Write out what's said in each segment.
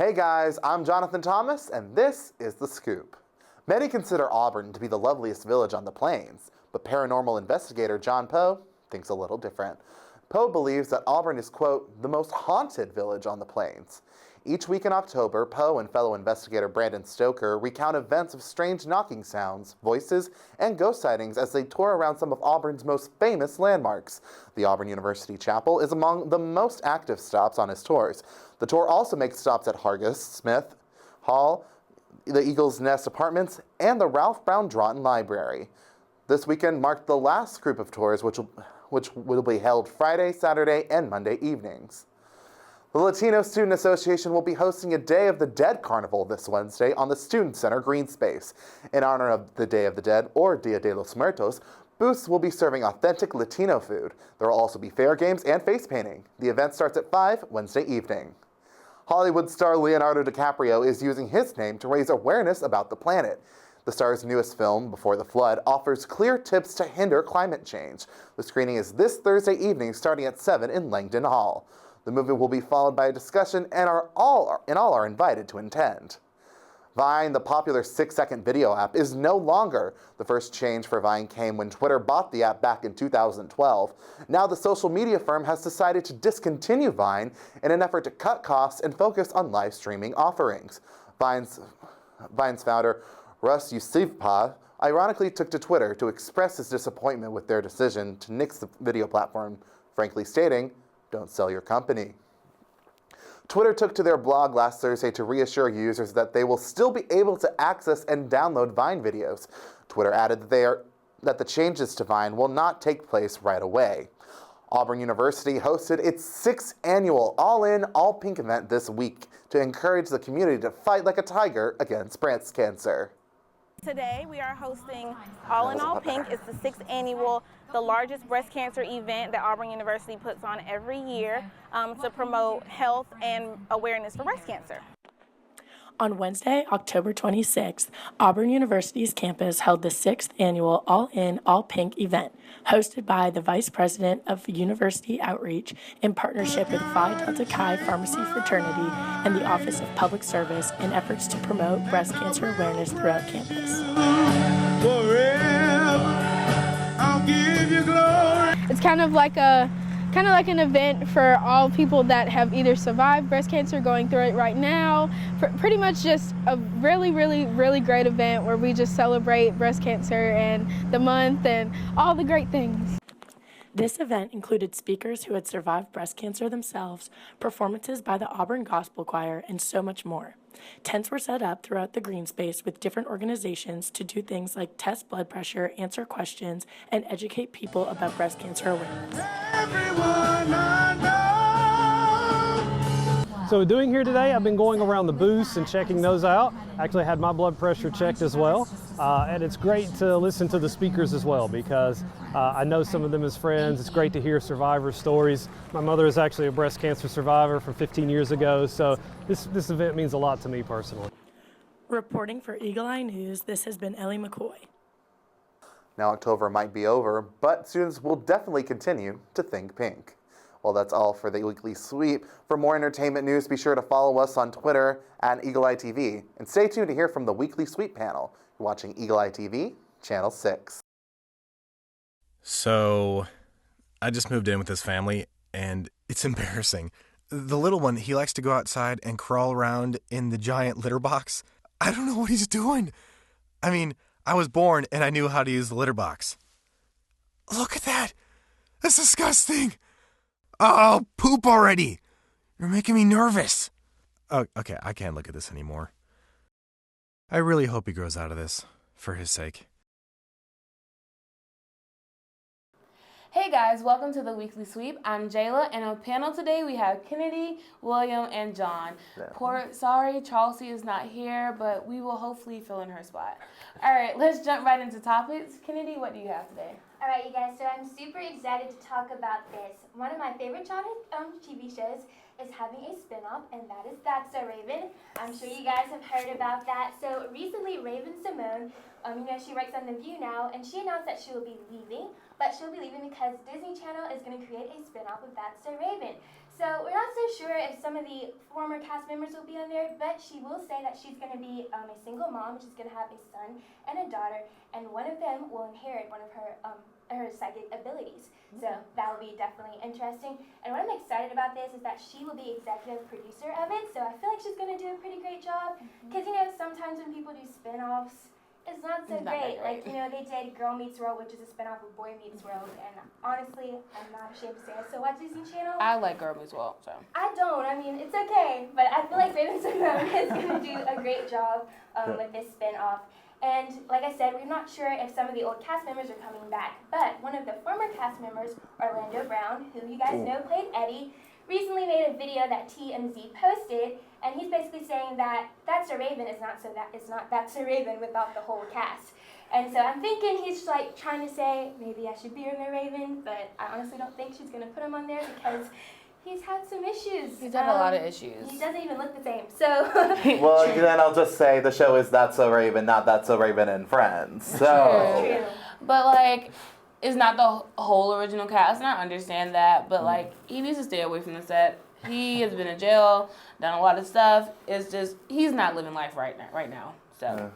Hey guys, I'm Jonathan Thomas, and this is The Scoop. Many consider Auburn to be the loveliest village on the plains, but paranormal investigator John Poe thinks a little different. Poe believes that Auburn is, quote, the most haunted village on the plains. Each week in October, Poe and fellow investigator Brandon Stoker recount events of strange knocking sounds, voices, and ghost sightings as they tour around some of Auburn's most famous landmarks. The Auburn University Chapel is among the most active stops on his tours. The tour also makes stops at Hargis, Smith Hall, the Eagle's Nest Apartments, and the Ralph Brown Draughton Library. This weekend marked the last group of tours, which will be held Friday, Saturday, and Monday evenings. The Latino Student Association will be hosting a Day of the Dead Carnival this Wednesday on the Student Center Green Space. In honor of the Day of the Dead, or Dia de los Muertos, booths will be serving authentic Latino food. There will also be fair games and face painting. The event starts at 5 Wednesday evening. Hollywood star Leonardo DiCaprio is using his name to raise awareness about the planet. The star's newest film, Before the Flood, offers clear tips to hinder climate change. The screening is this Thursday evening starting at 7 in Langdon Hall. The movie will be followed by a discussion and all are invited to attend. Vine, the popular 6-second video app, is no longer. The first change for Vine came when Twitter bought the app back in 2012. Now the social media firm has decided to discontinue Vine in an effort to cut costs and focus on live streaming offerings. Vine's founder, Russ Yusufzai, ironically took to Twitter to express his disappointment with their decision to nix the video platform, frankly stating, "Don't sell your company." Twitter took to their blog last Thursday to reassure users that they will still be able to access and download Vine videos. Twitter added that the changes to Vine will not take place right away. Auburn University hosted its 6th annual All-In, All-Pink event this week to encourage the community to fight like a tiger against breast cancer. Today we are hosting All in All Pink. It's the 6th annual, the largest breast cancer event that Auburn University puts on every year to promote health and awareness for breast cancer. On Wednesday, October 26th, Auburn University's campus held the 6th annual All-In, All-Pink event, hosted by the Vice President of University Outreach in partnership with Phi Delta Chi Pharmacy Fraternity and the Office of Public Service in efforts to promote breast cancer awareness throughout campus. I'll give you glory. It's kind of like an event for all people that have either survived breast cancer, going through it right now. Pretty much just a really, really, really great event where we just celebrate breast cancer and the month and all the great things. This event included speakers who had survived breast cancer themselves, performances by the Auburn Gospel Choir, and so much more. Tents were set up throughout the green space with different organizations to do things like test blood pressure, answer questions, and educate people about breast cancer awareness. Everyone I know. So doing here today, I've been going around the booths and checking those out. Actually had my blood pressure checked as well. And it's great to listen to the speakers as well because I know some of them as friends. It's great to hear survivor stories. My mother is actually a breast cancer survivor from 15 years ago, so this event means a lot to me personally. Reporting for Eagle Eye News, this has been Ellie McCoy. Now October might be over, but students will definitely continue to think pink. Well, that's all for the Weekly Sweep. For more entertainment news, be sure to follow us on Twitter at Eagle Eye TV. And stay tuned to hear from the Weekly Sweep panel. You're watching Eagle Eye TV, Channel 6. So, I just moved in with this family, and it's embarrassing. The little one, he likes to go outside and crawl around in the giant litter box. I don't know what he's doing. I mean, I was born and I knew how to use the litter box. Look at that! That's disgusting! Oh, poop already! You're making me nervous. Oh, okay, I can't look at this anymore. I really hope he grows out of this, for his sake. Hey guys, welcome to the Weekly Sweep. I'm Jayla, and on panel today we have Kennedy, William, and John. Sorry, Chelsea is not here, but we will hopefully fill in her spot. All right, let's jump right into topics. Kennedy, what do you have today? All right, you guys, so I'm super excited to talk about this. One of my favorite childhood TV shows is having a spinoff, and that is That's So Raven. I'm sure you guys have heard about that. So recently, Raven Simone, she works on The View now, and she announced that she will be leaving, but she'll be leaving because Disney Channel is going to create a spinoff of That's So Raven. So we're not so sure if some of the former cast members will be on there, but she will say that she's going to be a single mom. She's going to have a son and a daughter, and one of them will inherit one of her psychic abilities. So that will be definitely interesting. And what I'm excited about this is that she will be executive producer of it, so I feel like she's going to do a pretty great job. Because, sometimes when people do spin-offs, it's not so great. Like, they did Girl Meets World, which is a spinoff of Boy Meets World, and honestly, I'm not ashamed to say I still watch Disney Channel. I like Girl Meets World, so. I don't. I mean, it's okay, but I feel like Raven Simone is going to do a great job with this spinoff. And like I said, we're not sure if some of the old cast members are coming back, but one of the former cast members, Orlando Brown, who you guys know played Eddie, recently made a video that TMZ posted, and he's basically saying that That's So Raven is not That's So Raven without the whole cast. And so I'm thinking he's like trying to say maybe I should be in the Raven, but I honestly don't think she's gonna put him on there because he's had some issues. He's had a lot of issues. He doesn't even look the same. So. Well, then I'll just say the show is That's So Raven, not That's So Raven and Friends. So. True. But it's not the whole original cast, and I understand that. But he needs to stay away from the set. He has been in jail, done a lot of stuff. It's just he's not living life right now. So,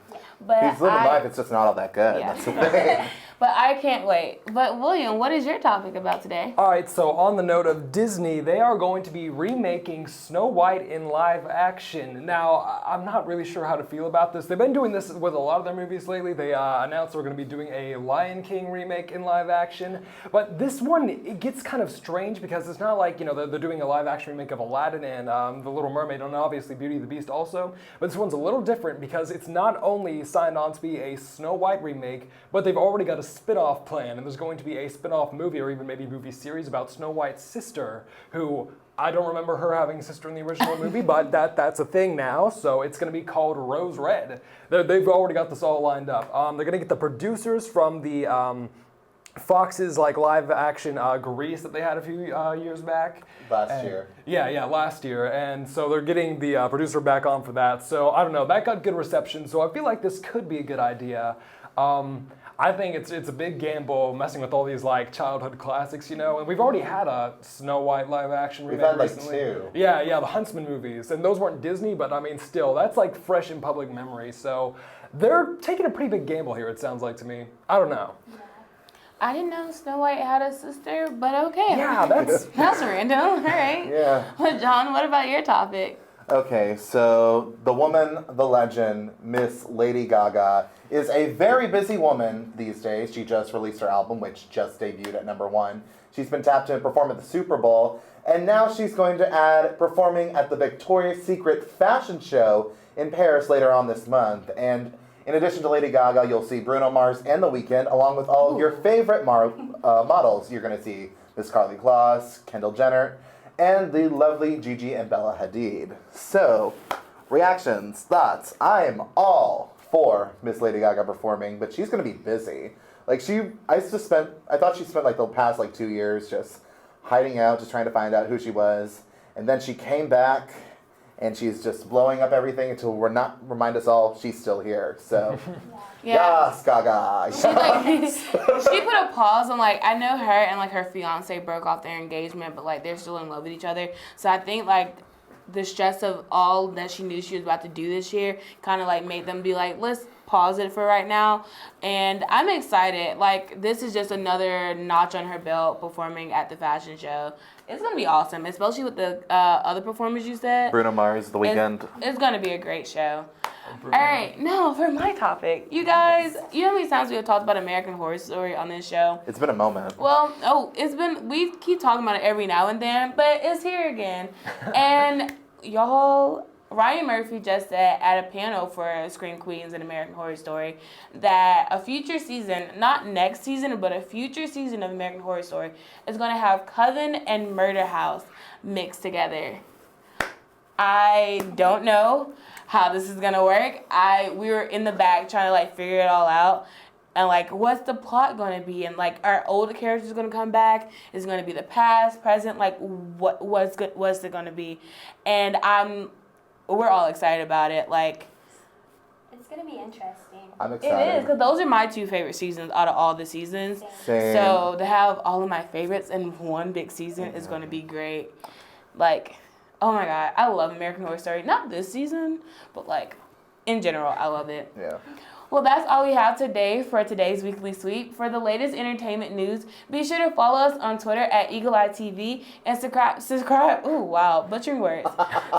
but he's living life. It's just not all that good. Yeah. That's the thing. But I can't wait. But William, what is your topic about today? All right, so on the note of Disney, they are going to be remaking Snow White in live action. Now, I'm not really sure how to feel about this. They've been doing this with a lot of their movies lately. They announced they're going to be doing a Lion King remake in live action. But this one, it gets kind of strange because it's not like, they're doing a live action remake of Aladdin and The Little Mermaid, and obviously Beauty and the Beast also. But this one's a little different because it's not only signed on to be a Snow White remake, but they've already got a spin-off plan, and there's going to be a spin-off movie or even maybe movie series about Snow White's sister, who I don't remember her having a sister in the original movie, but that's a thing now, so it's going to be called Rose Red. They've already got this all lined up. They're going to get the producers from the Fox's live action Grease that they had a few years back. Last year. Yeah, last year. And so they're getting the producer back on for that. So I don't know, that got good reception. So I feel like this could be a good idea. I think it's a big gamble messing with all these childhood classics, and we've already had a Snow White live action remake We've had recently. two. Yeah, the Huntsman movies, and those weren't Disney, but I mean still, that's fresh in public memory. So they're taking a pretty big gamble here, it sounds like to me. I don't know. I didn't know Snow White had a sister, but okay. Yeah, that's random. All right. Yeah. But John, what about your topic? Okay, so the woman, the legend, Miss Lady Gaga, is a very busy woman these days. She just released her album, which just debuted at #1. She's been tapped to perform at the Super Bowl, and now she's going to add performing at the Victoria's Secret fashion show in Paris later on this month. And in addition to Lady Gaga, you'll see Bruno Mars and The Weeknd, along with all of your favorite models. You're going to see Miss Carly Kloss, Kendall Jenner, and the lovely Gigi and Bella Hadid. So, reactions, thoughts. I am all for Miss Lady Gaga performing, but she's going to be busy. I thought she spent the past 2 years just hiding out, just trying to find out who she was. And then she came back, and she's just blowing up everything until remind us all she's still here. So, yes, Gaga. She put a pause on I know her and her fiance broke off their engagement, but they're still in love with each other. So I think the stress of all that she knew she was about to do this year kind of made them be let's pause it for right now. And I'm excited. This is just another notch on her belt performing at the fashion show. It's going to be awesome, especially with the other performers you said. Bruno Mars, The Weeknd. It's going to be a great show. All right, now for my topic. You guys, you know how many times we have talked about American Horror Story on this show? It's been a moment. Well, we keep talking about it every now and then, but it's here again. And y'all, Ryan Murphy just said at a panel for Scream Queens and American Horror Story that a future season, not next season, but a future season of American Horror Story is going to have Coven and Murder House mixed together. I don't know how this is going to work. We were in the back trying to figure it all out. And like, what's the plot going to be? And like, are older characters going to come back? Is it going to be the past, present? Like, what's it going to be? And we're all excited about it. Like, it's going to be interesting. I'm excited. It is, because those are my 2 favorite seasons out of all the seasons. Same. So to have all of my favorites in one big season is going to be great. Like, oh my God, I love American Horror Story. Not this season, but like, in general, I love it. Yeah. Well, that's all we have today for today's Weekly Sweep. For the latest entertainment news, be sure to follow us on Twitter at Eagle Eye TV and subscribe. Ooh, wow, butchering words.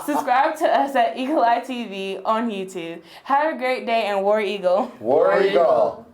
Subscribe to us at Eagle Eye TV on YouTube. Have a great day and War Eagle. War Eagle.